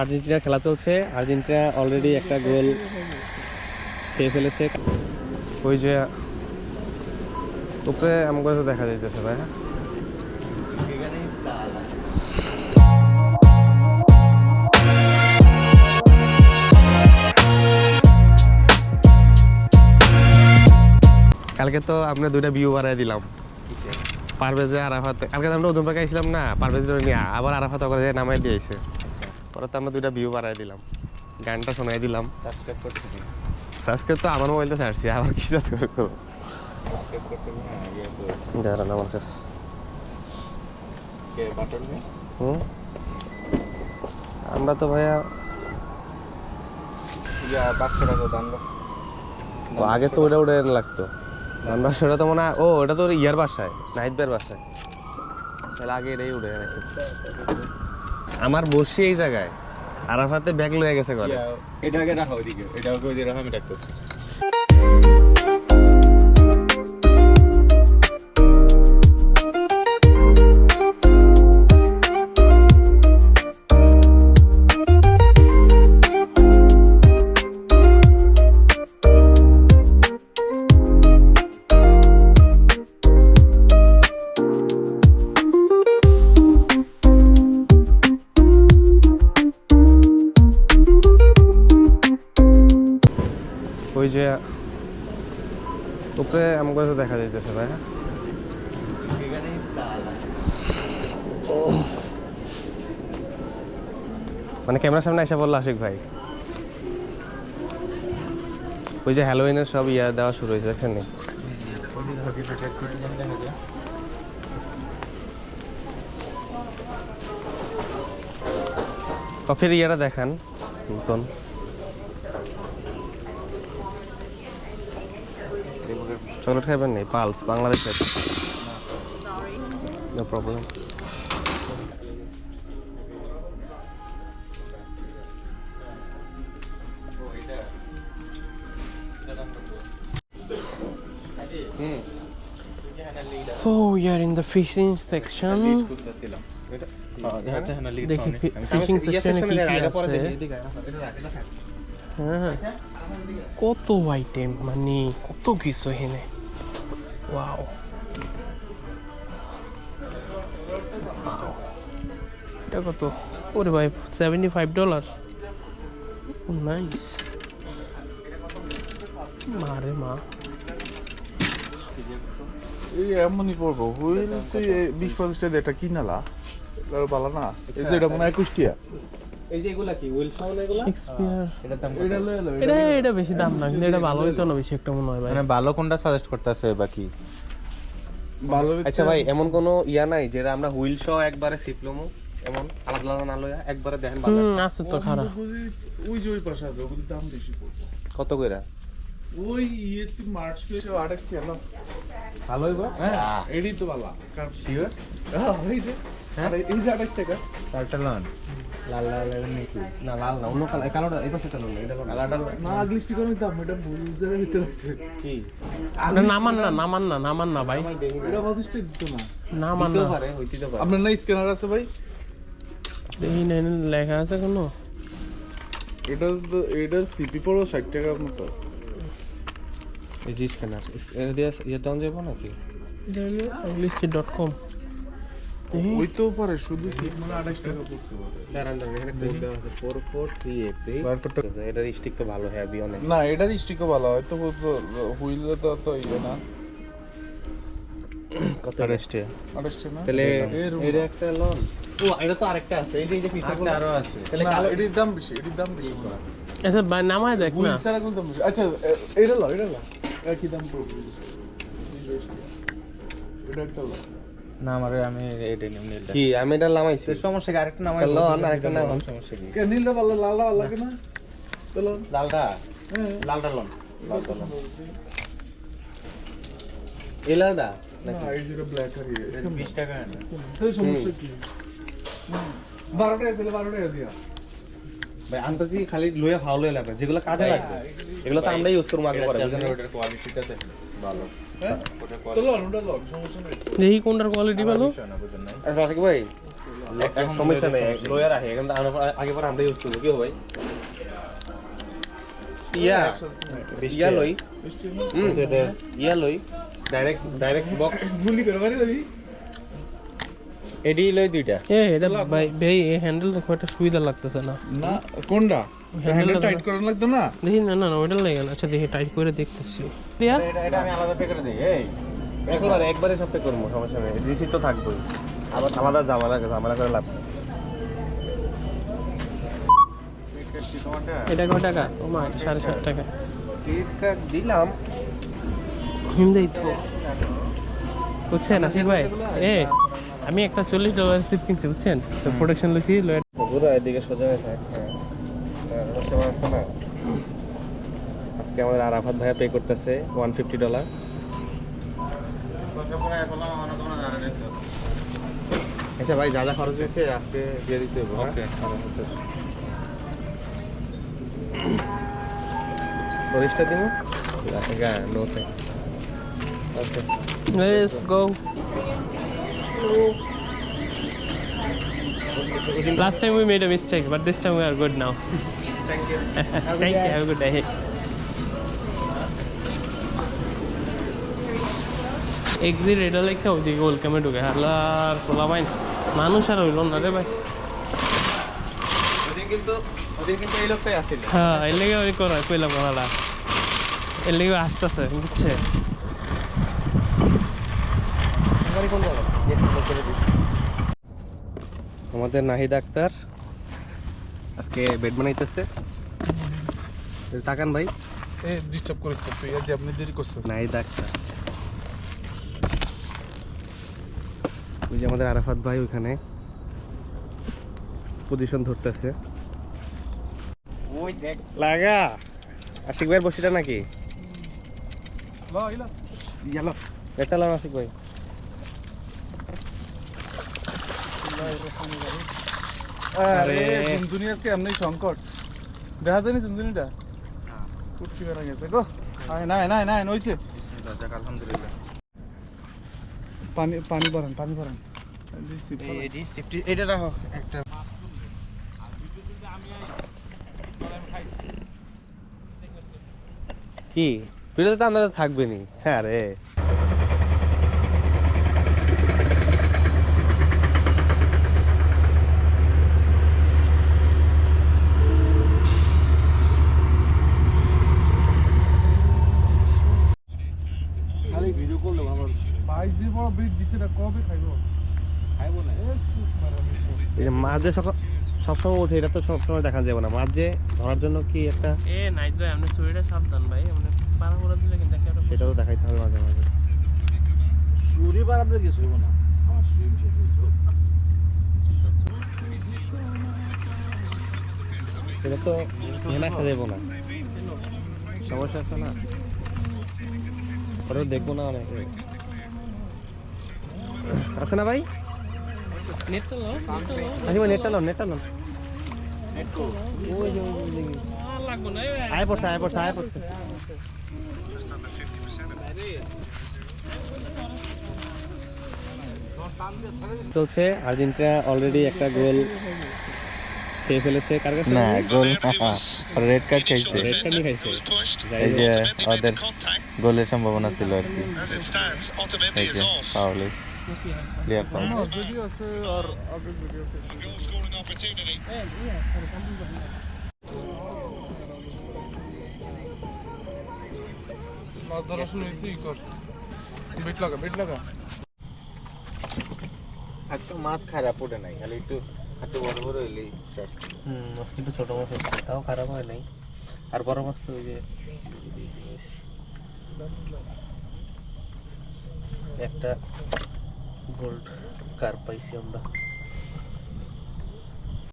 আর্জেন্টিনার খেলা চলছে। আর্জেন্টিনা অলরেডি একটা গোল খেয়ে ফেলেছে। ওই যে উপরে আমাকে তো দেখা যাইতেছে ভাই। কালকে তো আমরা দুইটা ভিউ বাড়াই দিলাম পারভেজে আরাফাত। কালকে আমরা ওজন পাকাইছিলাম না, পারভেজ নিয়ে আবার আরাফাত করে নামাই দিয়েছে। পরে তো আমরা দুইটা ভিউ বাড়াই দিলাম, গানটা শোনাই দিলাম। সাবস্ক্রাইব করছি, সাবস্ক্রাইব তো আমার মোবাইলটা ছাড়ছি, আবার কি যাতে করবো দাঁড়ান আমার কাছে। আমরা তো ভাইয়া আগে তো ওটা উঠে লাগতো। সেটা তো মনে হয় ও ওটা তো ইয়ার বাসায়, নাহিদ ভাইয়ের বাসায়। তাহলে আগে এটাই উঠে আমার বসি এই জায়গায় আরাফাতে ব্যাগ লয়ে গেছে ঘরে। এটা আগে রাখো ওইদিকে, এটা ওকে ওইদিকে রাখো, আমি ডাকতেছি। ওই যে উপরে আমাকে তো দেখা যাইতেছে ভাই। মানে ক্যামেরার সামনে এসে বললো আশিক ভাই, ওই যে হ্যালোউইনের সব ইয়া দেওয়া শুরু হয়েছে, দেখছেন নি? কফির ইয়াটা দেখান নতুন। চকলেট খাইবেন নি? পালস বাংলাদেশের, no problem. So we are in the fishing section. দেখি ফিশিং সেকশনে কি কি আছে। হ্যাঁ, কত আইটেম, মানে কত কিছু এখানে। ওয়াও, এটা কত? ওরে ভাই $75। নাইস। মারে মা, এই এমনই পড়বো হুইল তুই 20-25 টাকা এটা কিনালা ভালো না। এই যে এটা মনে হয় 21 টাকা। এই যে এগুলা কি হুইল সহ না? এগুলা শেক্সপিয়ার, এটা দাম কত? এটা বেশি দাম না, কিন্তু এটা ভালো হইতো না বেশি একটা মনে হয় ভাই। মানে ভালো কোনটা সাজেস্ট করতেছে বাকি ভালো। আচ্ছা ভাই, এমন কোনো ইয়া নাই যেটা আমরা হুইল সহ একবারে সিপলমু, এমন আলাদা আলাদা না লইয়া একবারে দেখেন ভালো আছে তো খারাপ। ওই যে ওই পাশে আছে, ওগুলোর দাম বেশি পড়বে। কত কইরা? ওই ইয়েতে মার্চ পেছে 28 টাকা। ভালো হইবো? হ্যাঁ, এডি তো ভালো। কারণ শিওর হ্যাঁ এই যে এই যে 28 টাকা কার্টালন লাল লাল নাকি না লাল না, অন্য কালার। কালোটা এই পাশে কালো না, এটা কালারটা না আগলিস্টি করে দাম এটা ভুল জায়গায় ভিতরে আছে। কি? এটা নামান না ভাই, এটা 25 টাকা দিত না। নামান দিতে না। পারে, হইতে পারে। আপনার না স্ক্যানার আছে ভাই? এই নাই লেখা আছে কোনো? এটার সিপি পড়ো 60 টাকার মতো। এই যে স্ক্যানার, এটা দিয়ে ইয়ে দাম যাবো নাকি? এটা হলো english.com। ওই তো পারে, শুধু সিপ মানে 28 টাকা পড়তে পারে। দাঁড়ান এখানে কোড দেওয়া আছে 4438। এটার স্টিক তো ভালো, হেভি অনেক। না এটার স্টিকও ভালো হয় তো, হুইল তো ইয়ে না। কত? 28 টাকা 28 টাকা না? তাহলে এটা একটা লন। ও এটা তো আরেকটা আছে, এই যে পিছনে আছে, আরো আছে। তাহলে না, কালো এটির দাম বেশি, এটির দাম বেশি। আচ্ছা ভাই নামায় দেখ না। হুইল ছাড়া কোন দাম বেশি? আচ্ছা এটা লো একই দাম পড়বে। এটা একটা লো না আমারে আমি এটা নিম নীলটা কি আমি এটা নামাইছি, সমস্যা কি আরেকটা নামাই লন আরেকটা নাম সমস্যা কি কে নীলটা ভালো, লালটা ভালো লাগে না? চলো লালটা হ্যাঁ লালটা লন এলাদা না এই যেটা ব্ল্যাক আর ইয়ে 20 টাকা না এই সমস্যা কি? 12 টাকা ছিল, 12 টাকা দিয়া। ভাই আনতাছি খালি লইয়া ভালো লইয়া লাগবে, যেগুলো কাজে লাগবে এগুলো তো আমরা ইউজ করব আগে পরে, বুঝেন? ওটার কোয়ালিটিটা দেখেন ভালো। হ্যাঁ ওটার চলো ওটা লো, সমস্যা নেই। দেখি কোনটার কোয়ালিটি ভালো। না বুঝেন না আর রাকিব ভাই সমস্যা নেই লয়ার আহে এখন আগে পরে আমরা ইউজ করবো কি হবে ভাই ইয়া লই ইয়া লই ডাইরেক্ট বক্স গুলি করে মারি লই এডি লই দুইটা এটা ভাই ভাই এই হ্যান্ডেল দেখো একটা সুবিধা লাগতেছে না না কোনটা হ্যান্ডেল হ্যান্ডেলটা টাইট করা লাগতো না দেখি না না না ওইটা লাগে না আচ্ছা দেখি টাইট করে দেখতেছি ইয়ার এটা আমি আলাদা পে করে দিই এই একবারে সব পে করবো সমস্যা নেই রিসিট তো থাকবেই আবার আলাদা ঝামেলা করে লাভ নেই। এটা কয় টাকা ও মা এটা 7.5 টাকা ক্রেডিট কার্ড দিলাম হিমদাই তো বুঝছেন আশিক ভাই আমি একটা $40 সিপ কিনছি বুঝছেন তো প্রোটেকশন লইছি পুরো এদিকে সোজা হয়ে থাক হ্যাঁ আছে না আজকে আমাদের আরাফাত ভাইয়া পে করতেছে $150 আচ্ছা ভাই যা যা খরচ হয়েছে আজকে দিয়ে দিতে হবে ওকে ফরিস্টা দিব গা নোতে okay let's go Last time we made a mistake, but this time we are good now. Thank you Thank you. Have a good day. Exit এটা লেখা ওইদিকে ওয়েলকামে ঢুকে হালার খোলা পাই মানুষ আর হইল না রে ভাই ওদিন কিন্তু এই লোকটাই আসছিল হ্যাঁ এর লেগে ওই করা কইলাম হালা এর লেগে আসতেছে বুঝছে কোন জায়গা আমাদের নাহিদ আক্তার আজকে বেড বানাইতেছে তাকান ভাই এ ডিস্টার্ব করিস তো তুই আজ আপনি দেরি করছিস নাহিদ আক্তার ওই যে আমাদের আরাফাত ভাই ওইখানে পজিশন ধরতেছে ওই দেখ লাগা আশিক ভাইয়ের বসিটা নাকি এটা লাম আশিক ভাই আরে জুনজুনি আজকে এমনি সংকট দেখা যায়নি জুনজুনিটা কুটকি বেড়া গেছে গো আয় নাই নাই নাই নইছে আলহামদুলিল্লাহ পানি ভরেন এটা রাখো একটা কি ভিডিওতে তো আমরা থাকবে নি হ্যাঁ রে এই যে মাছ যে সবসময় ওঠে এটা তো সবসময় দেখা যাবে না মাছ যে ধরার জন্য কি একটা নাইট ভাই আপনি চুরিটা সাবধান ভাই আপনি পাড়া পড়া দিলে কিন্তু দেখে সেটাও তো দেখাইতে হবে মাঝে মাঝে চুরি বাড়াতে কিছু হইব না আমার সুইম এটা তো এখানে আসা যাবো না সমস্যা আছে না ওটা দেখবো না অনেক আছে না ভাই নেটটা লাও নেটটা নাও লাগবো না আয় পড়ছে চলছে আর্জেন্টিনা অলরেডি একটা গোল খেয়ে ফেলেছে কার কাছে না গোল রেড কার্ড খাইছে রেড কার্ডই খাইছে এই যে ওদের গোলের সম্ভাবনা ছিল আর কি এই যে ফাউল ক্লিয়ার ফাউল ভিডিও আছে আর আগে ভিডিও আছে মাছ ধরা শুরু হয়েছে ই কর বেট লাগা আজকে মাছ খারাপ ওঠে নাই খালি একটু হাতে বড় বড় হইলেই শেষ আজকে একটু ছোট মাছ তাও খারাপ হয় নাই আর বড় মাছ তো ওই যে একটা গোল্ড কার পাইছি আমরা